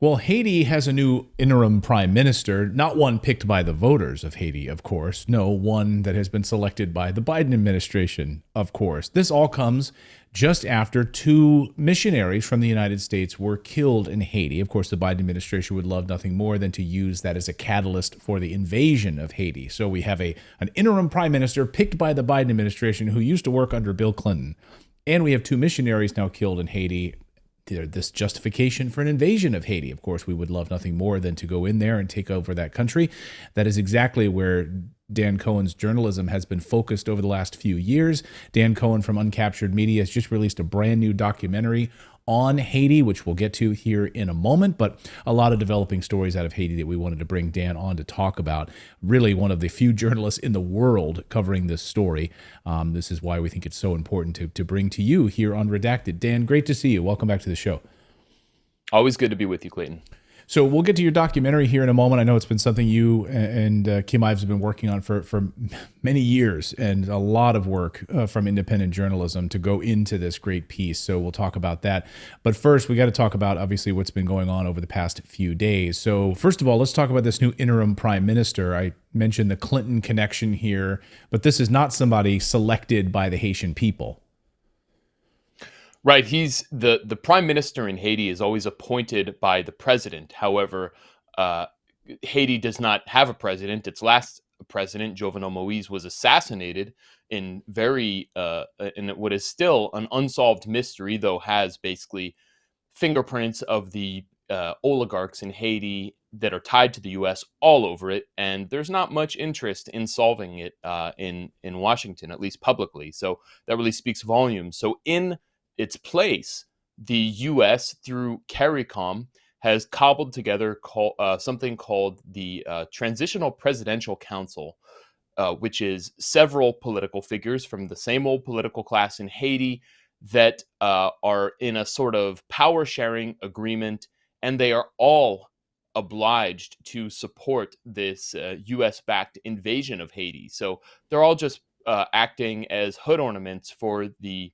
Well, Haiti has a new interim prime minister, not one picked by the voters of Haiti, of course. No, one that has been selected by the Biden administration, of course. This all comes just after two missionaries from the United States were killed in Haiti. Of course, the Biden administration would love nothing more than to use that as a catalyst for the invasion of Haiti. So we have an interim prime minister picked by the Biden administration who used to work under Bill Clinton. And we have two missionaries now killed in Haiti. This justification for an invasion of Haiti. Of course, we would love nothing more than to go in there and take over that country. That is exactly where Dan Cohen's journalism has been focused over the last few years. Dan Cohen from Uncaptured Media has just released a brand new documentary on Haiti, which we'll get to here in a moment, but a lot of developing stories out of Haiti that we wanted to bring Dan on to talk about. Really one of the few journalists in the world covering this story. This is why we think it's so important to bring to you here on Redacted. Dan, great to see you. Welcome back to the show. Always good to be with you, Clayton. So we'll get to your documentary here in a moment. I know it's been something you and Kim Ives have been working on for many years, and a lot of work from independent journalism to go into this great piece. So we'll talk about that. But first, we got to talk about, obviously, what's been going on over the past few days. So first of all, let's talk about this new interim prime minister. I mentioned the Clinton connection here, but this is not somebody selected by the Haitian people. Right. He's the prime minister in Haiti is always appointed by the president. However, Haiti does not have a president. Its last president, Jovenel Moise, was assassinated in what is still an unsolved mystery, though has basically fingerprints of the oligarchs in Haiti that are tied to the U.S. all over it. And there's not much interest in solving it in Washington, at least publicly. So that really speaks volumes. So in its place, the U.S. through CARICOM has cobbled together something called the Transitional Presidential Council, which is several political figures from the same old political class in Haiti that are in a sort of power-sharing agreement, and they are all obliged to support this U.S.-backed invasion of Haiti. So they're all just acting as hood ornaments for the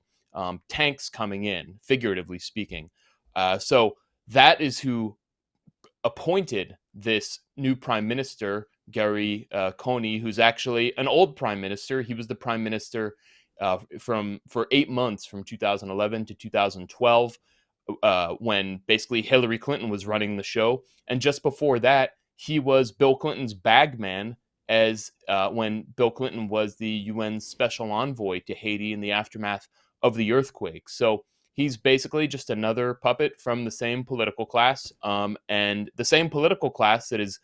tanks coming in, figuratively speaking. So that is who appointed this new prime minister, Gary Coney, who's actually an old prime minister. He was the prime minister for 8 months, from 2011 to 2012, when basically Hillary Clinton was running the show. And just before that, he was Bill Clinton's bagman when Bill Clinton was the UN special envoy to Haiti in the aftermath of the earthquake. So he's basically just another puppet from the same political class, and the same political class that has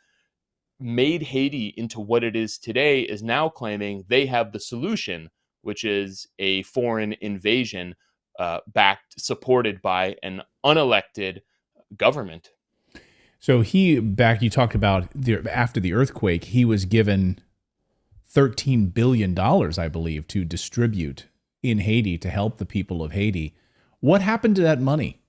made Haiti into what it is today is now claiming they have the solution, which is a foreign invasion supported by an unelected government. So you talked about after the earthquake, he was given $13 billion, I believe, to distribute in Haiti to help the people of Haiti. What happened to that money?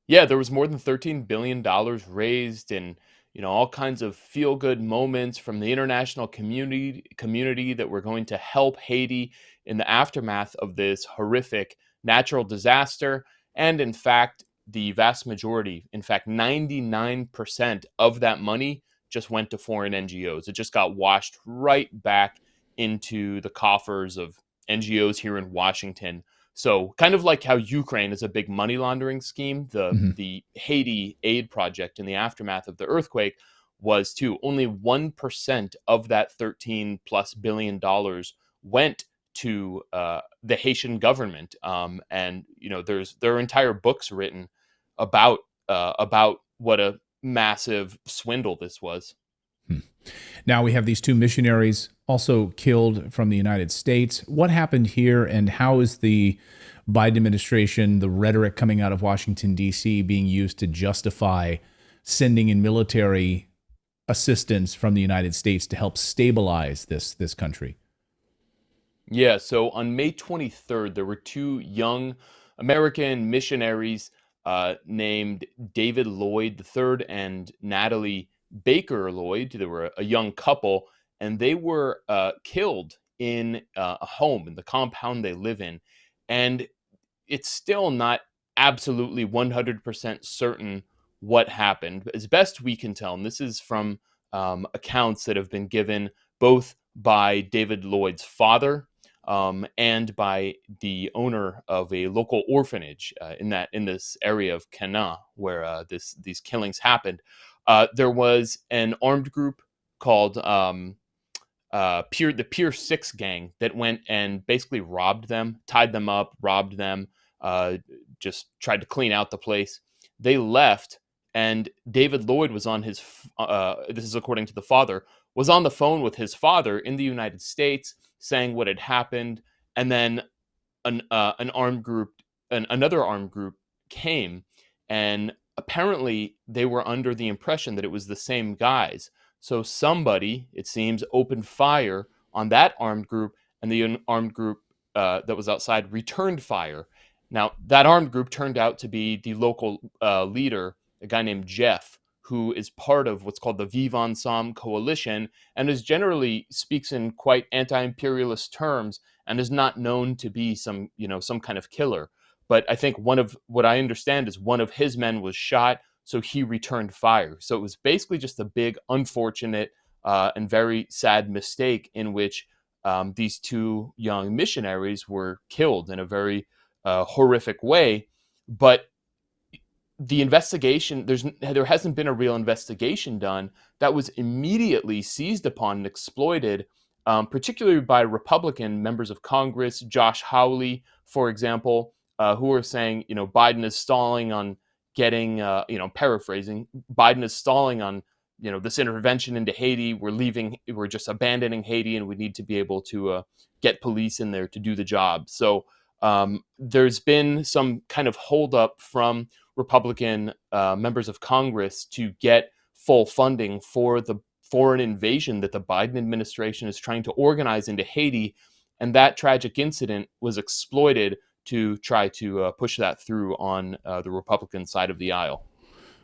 Yeah, there was more than $13 billion raised, and all kinds of feel-good moments from the international community that were going to help Haiti in the aftermath of this horrific natural disaster. And in fact, the vast majority, in fact, 99% of that money just went to foreign NGOs. It just got washed right back into the coffers of NGOs here in Washington. So kind of like how Ukraine is a big money laundering scheme, the Haiti aid project in the aftermath of the earthquake was too. Only 1% of that $13+ billion went to the Haitian government. And there are entire books written about what a massive swindle this was. Now we have these two missionaries also killed from the United States. What happened here, and how is the Biden administration, the rhetoric coming out of Washington, D.C., being used to justify sending in military assistance from the United States to help stabilize this country? Yeah, so on May 23rd, there were two young American missionaries named David Lloyd III and Natalie Baker Lloyd. They were a young couple, and they were killed in a home, in the compound they live in. And it's still not absolutely 100% certain what happened. As best we can tell, and this is from accounts that have been given both by David Lloyd's father and by the owner of a local orphanage in this area of Cana where these killings happened. There was an armed group called the Pier 6 gang that went and basically robbed them, tied them up, robbed them, just tried to clean out the place. They left, and David Lloyd was on his, this is according to the father, was on the phone with his father in the United States saying what had happened. And then another armed group came, and apparently they were under the impression that it was the same guys. So somebody, it seems, opened fire on that armed group, and the armed group that was outside returned fire. Now, that armed group turned out to be the local leader, a guy named Jeff, who is part of what's called the Vive Ensemble coalition, and is generally speaks in quite anti-imperialist terms, and is not known to be some kind of killer. But I think what I understand is one of his men was shot, so he returned fire. So it was basically just a big, unfortunate, and very sad mistake in which these two young missionaries were killed in a very horrific way. But the investigation, there hasn't been a real investigation done. That was immediately seized upon and exploited, particularly by Republican members of Congress, Josh Hawley, for example, who are saying, Biden is stalling on getting, paraphrasing, Biden is stalling on, this intervention into Haiti. We're just abandoning Haiti, and we need to be able to get police in there to do the job. So there's been some kind of holdup from Republican members of Congress to get full funding for the foreign invasion that the Biden administration is trying to organize into Haiti. And that tragic incident was exploited to try to push that through on the Republican side of the aisle.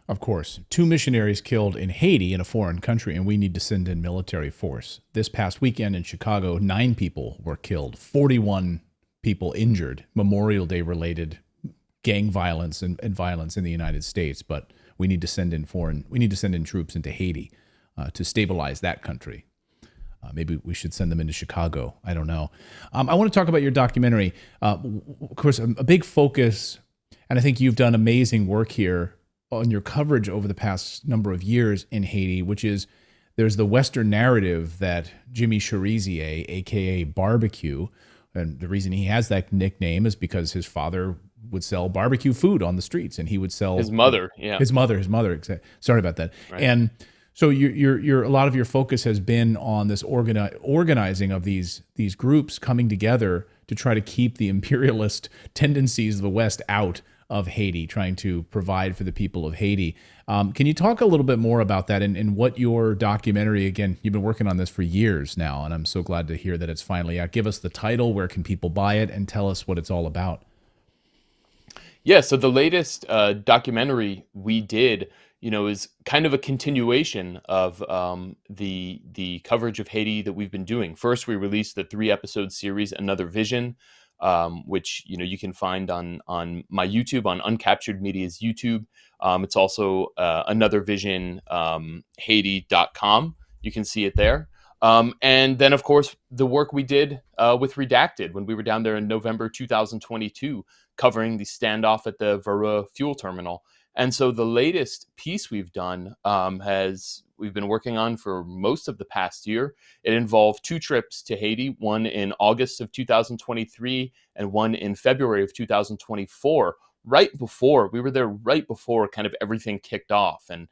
Of course, 2 missionaries killed in Haiti, in a foreign country, and we need to send in military force. This past weekend in Chicago, 9 people were killed, 41 people injured, Memorial Day related gang violence and violence in the United States. But we need to send in troops into Haiti to stabilize that country. Maybe we should send them into Chicago. I don't know. I want to talk about your documentary. Of course, a big focus, and I think you've done amazing work here on your coverage over the past number of years in Haiti, which is there's the Western narrative that Jimmy Cherizier, a.k.a. Barbecue, and the reason he has that nickname is because his father would sell barbecue food on the streets, and he would sell his mother. Sorry about that. Right. And so your a lot of your focus has been on this organizing of these groups coming together to try to keep the imperialist tendencies of the West out of Haiti, trying to provide for the people of Haiti. Can you talk a little bit more about that and what your documentary, again, you've been working on this for years now, and I'm so glad to hear that it's finally out. Give us the title, where can people buy it, and tell us what it's all about. Yeah, so the latest documentary we did, is kind of a continuation of the coverage of Haiti that we've been doing. First, we released the 3-episode series, Another Vision, which you can find on my YouTube, on Uncaptured Media's YouTube. It's also Another Vision Haiti.com. You can see it there. And then, of course, the work we did with Redacted when we were down there in November 2022, covering the standoff at the Vera fuel terminal. And so the latest piece we've done we've been working on for most of the past year. It involved 2 trips to Haiti, one in August of 2023 and one in February of 2024. We were there right before kind of everything kicked off. And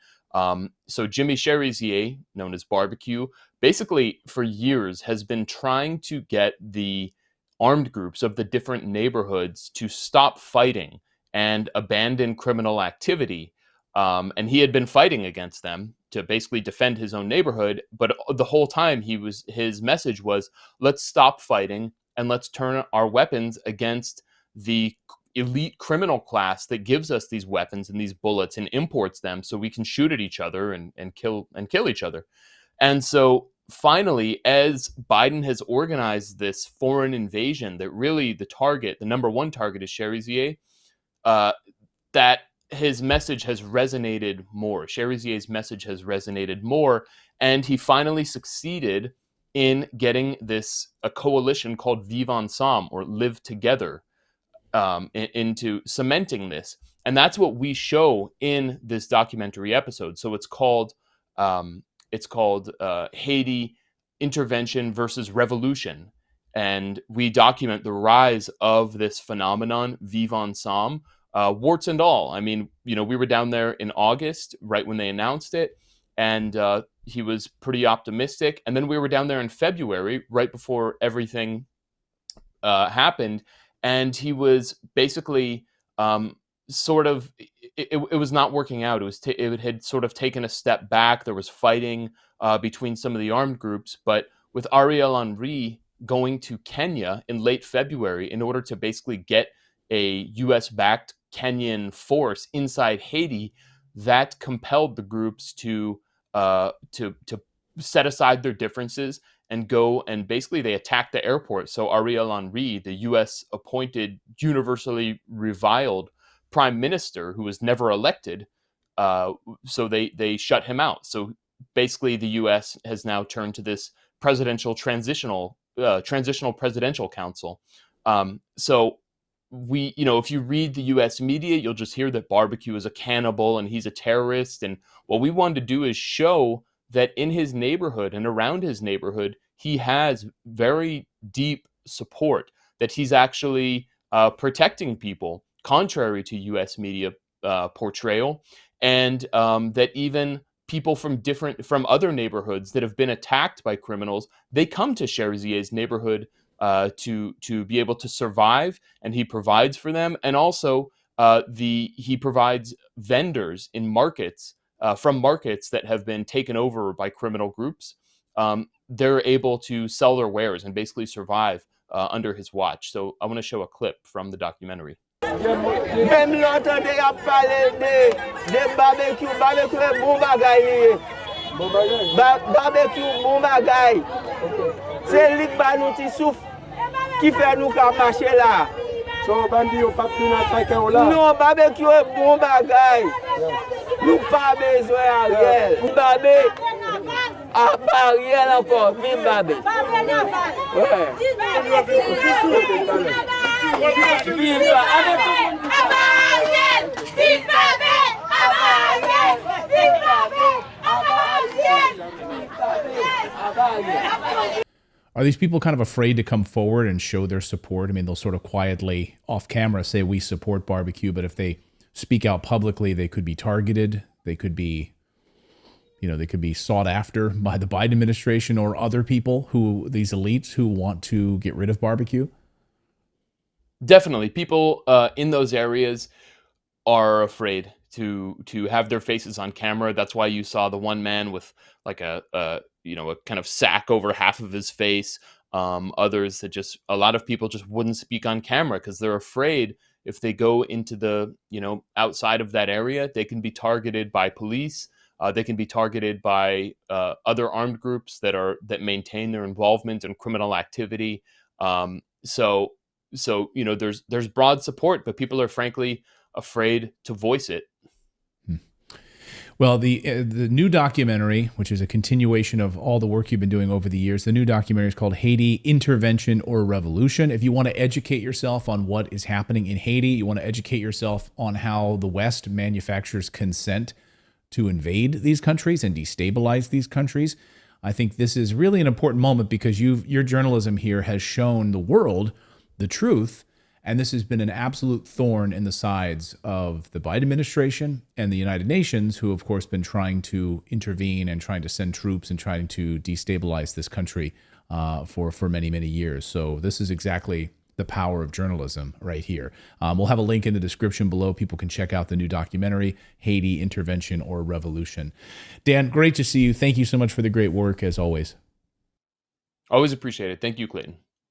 so Jimmy Cherizier, known as Barbecue, basically for years has been trying to get the armed groups of the different neighborhoods to stop fighting and abandon criminal activity. And he had been fighting against them to basically defend his own neighborhood. But the whole time his message was, let's stop fighting and let's turn our weapons against the elite criminal class that gives us these weapons and these bullets and imports them so we can shoot at each other and kill each other. And so finally, as Biden has organized this foreign invasion that really the number one target is Cherizier, that his message has resonated more. Cherizier's message has resonated more, and he finally succeeded in getting a coalition called Vivre Ensemble, or Live Together, into cementing this. And that's what we show in this documentary episode. So it's called Haiti Intervention versus Revolution. And we document the rise of this phenomenon, Vivre Ensemble, warts and all. I mean, we were down there in August, right when they announced it, and he was pretty optimistic. And then we were down there in February, right before everything happened, and he was basically it was not working out. It had sort of taken a step back. There was fighting between some of the armed groups, but with Ariel Henry going to Kenya in late February in order to basically get a U.S.-backed Kenyan force inside Haiti, that compelled the groups to set aside their differences and go, and basically they attacked the airport. So Ariel Henry, the U.S. appointed, universally reviled prime minister who was never elected, so they shut him out. So basically the U.S. has now turned to this transitional presidential council. So if you read the U.S. media, you'll just hear that Barbecue is a cannibal and he's a terrorist. And what we wanted to do is show that in his neighborhood and around his neighborhood, he has very deep support, that he's actually protecting people, contrary to U.S. media portrayal, and that even people from other neighborhoods that have been attacked by criminals, they come to Cherizier's neighborhood to be able to survive, and he provides for them. And also he provides vendors in markets, from markets that have been taken over by criminal groups. They're able to sell their wares and basically survive under his watch. So I want to show a clip from the documentary. Même longtemps they a parlé de barbecue bon bagay. Barbecue bon bagay. C'est lik ba nou ti souf qui fait nous ka marcher là. So bandi yo pas plus attaquer là. Non, barbecue bon bagay. Nous pas besoin Ariel. Nous babé à Ariel encore, vive babé. Ouais. Are these people kind of afraid to come forward and show their support? I mean, they'll sort of quietly off camera say we support Barbecue, but if they speak out publicly, they could be targeted. They could be, they could be sought after by the Biden administration or other people, these elites who want to get rid of Barbecue. Definitely, people in those areas are afraid to have their faces on camera. That's why you saw the one man with like a kind of sack over half of his face. Others that a lot of people just wouldn't speak on camera because they're afraid if they go into the outside of that area, they can be targeted by police. They can be targeted by other armed groups that maintain their involvement in criminal activity. So there's broad support, but people are frankly afraid to voice it. Well, the new documentary, which is a continuation of all the work you've been doing over the years, the new documentary is called Haiti Intervention or Revolution. If you want to educate yourself on what is happening in Haiti, you want to educate yourself on how the West manufactures consent to invade these countries and destabilize these countries, I think this is really an important moment because your journalism here has shown the world the truth. And this has been an absolute thorn in the sides of the Biden administration and the United Nations, who, of course, been trying to intervene and trying to send troops and trying to destabilize this country for many, many years. So this is exactly the power of journalism right here. We'll have a link in the description below. People can check out the new documentary, Haiti Intervention or Revolution. Dan, great to see you. Thank you so much for the great work, as always. Always appreciate it. Thank you, Clayton.